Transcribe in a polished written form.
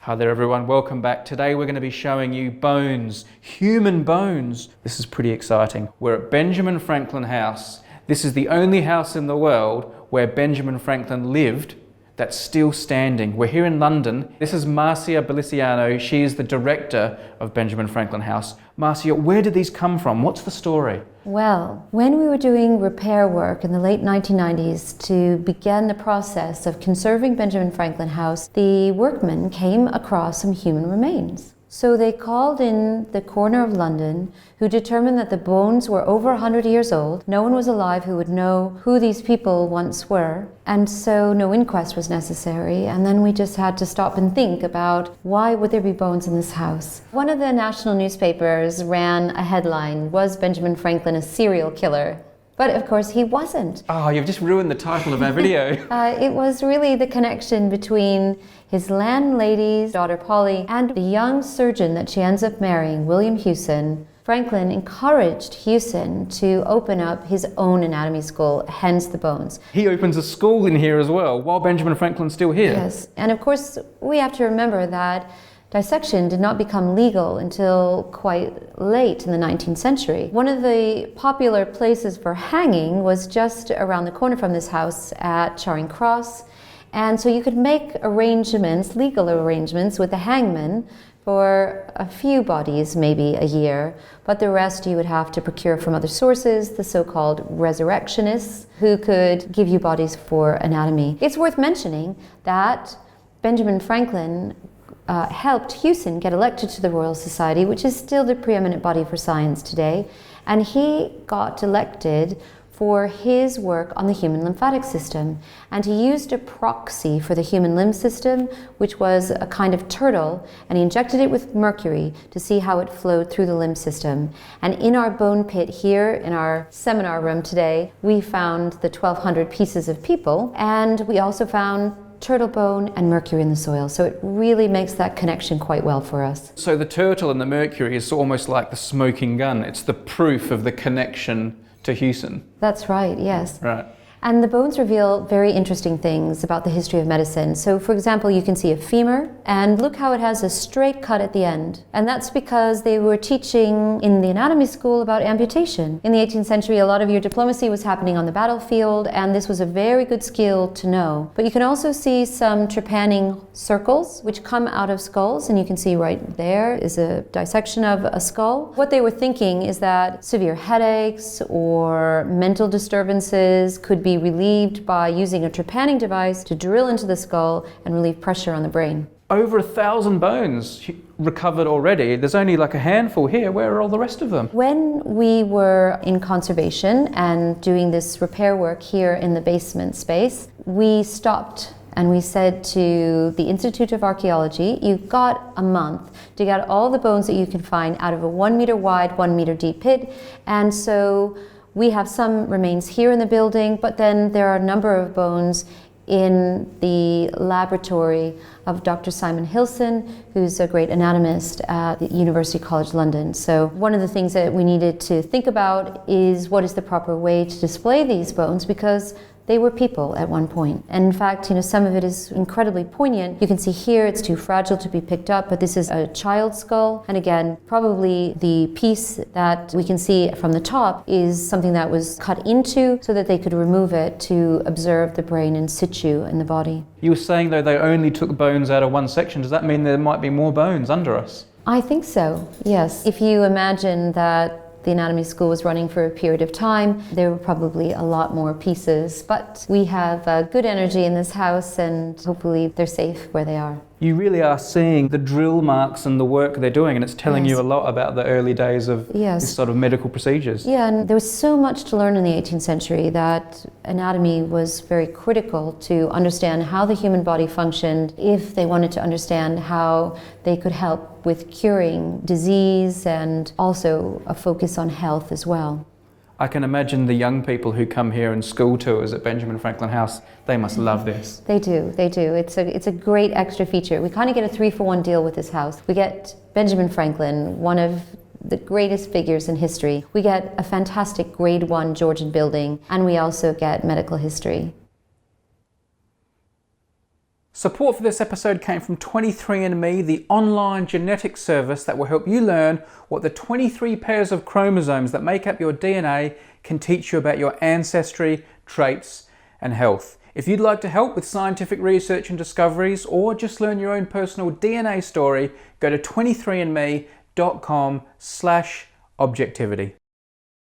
Hi there everyone, welcome back. Today we're going to be showing you bones, human bones. This is pretty exciting. We're at Benjamin Franklin House. This is the only house in the world where Benjamin Franklin lived that's still standing. We're here in London. This is Márcia Balisciano. She is the director of Benjamin Franklin House. Márcia, where did these come from? What's the story? Well, when we were doing repair work in the late 1990s to begin the process of conserving Benjamin Franklin House, the workmen came across some human remains. So they called in the coroner of London, who determined that the bones were over 100 years old. No one was alive who would know who these people once were, and so no inquest was necessary. And then we just had to stop and think about, why would there be bones in this house? One of the national newspapers ran a headline, "Was Benjamin Franklin a serial killer?" But of course he wasn't. Oh, you've just ruined the title of our video. It was really the connection between his landlady's daughter Polly and the young surgeon that she ends up marrying, William Hewson. Franklin encouraged Hewson to open up his own anatomy school, hence the bones. He opens a school in here as well, while Benjamin Franklin's still here. Yes, and of course we have to remember that dissection did not become legal until quite late in the 19th century. One of the popular places for hanging was just around the corner from this house at Charring Cross. And so you could make arrangements, legal arrangements, with the hangman for a few bodies, maybe a year, but the rest you would have to procure from other sources, the so-called resurrectionists, who could give you bodies for anatomy. It's worth mentioning that Benjamin Franklin helped Hewson get elected to the Royal Society, which is still the preeminent body for science today, and he got elected for his work on the human lymphatic system. And he used a proxy for the human lymph system, which was a kind of turtle, and he injected it with mercury to see how it flowed through the lymph system. And in our bone pit here, in our seminar room today, we found the 1,200 pieces of people, and we also found turtle bone and mercury in the soil. So it really makes that connection quite well for us. So the turtle and the mercury is almost like the smoking gun. It's the proof of the connection to Hewson. That's right, yes. Right. And the bones reveal very interesting things about the history of medicine. So for example, you can see a femur, and look how it has a straight cut at the end. And that's because they were teaching in the anatomy school about amputation. In the 18th century, a lot of your diplomacy was happening on the battlefield, and this was a very good skill to know. But you can also see some trepanning circles, which come out of skulls, and you can see right there is a dissection of a skull. What they were thinking is that severe headaches or mental disturbances could be relieved by using a trepanning device to drill into the skull and relieve pressure on the brain. Over 1,000 bones recovered already. There's only like a handful here. Where are all the rest of them? When we were in conservation and doing this repair work here in the basement space, we stopped and we said to the Institute of Archaeology, you've got a month to get all the bones that you can find out of a 1 meter wide, 1 meter deep pit. And so we have some remains here in the building, but then there are a number of bones in the laboratory of Dr. Simon Hillson, who's a great anatomist at the University College London. So one of the things that we needed to think about is what is the proper way to display these bones, because they were people at one point. And in fact, some of it is incredibly poignant. You can see here it's too fragile to be picked up, but this is a child's skull. And again, probably the piece that we can see from the top is something that was cut into so that they could remove it to observe the brain in situ in the body. You were saying though they only took bones out of one section. Does that mean there might be more bones under us? I think so, yes. If you imagine that the anatomy school was running for a period of time, there were probably a lot more pieces, but we have good energy in this house and hopefully they're safe where they are. You really are seeing the drill marks and the work they're doing, and it's telling you a lot about the early days of this sort of medical procedures. Yeah, and there was so much to learn in the 18th century that anatomy was very critical to understand how the human body functioned, if they wanted to understand how they could help with curing disease, and also a focus on health as well. I can imagine the young people who come here on school tours at Benjamin Franklin House, they must love this. They do. It's a great extra feature. We kind of get a 3-for-1 deal with this house. We get Benjamin Franklin, one of the greatest figures in history. We get a fantastic grade 1 Georgian building, and we also get medical history. Support for this episode came from 23andMe, the online genetic service that will help you learn what the 23 pairs of chromosomes that make up your DNA can teach you about your ancestry, traits, and health. If you'd like to help with scientific research and discoveries, or just learn your own personal DNA story, go to 23andme.com/objectivity.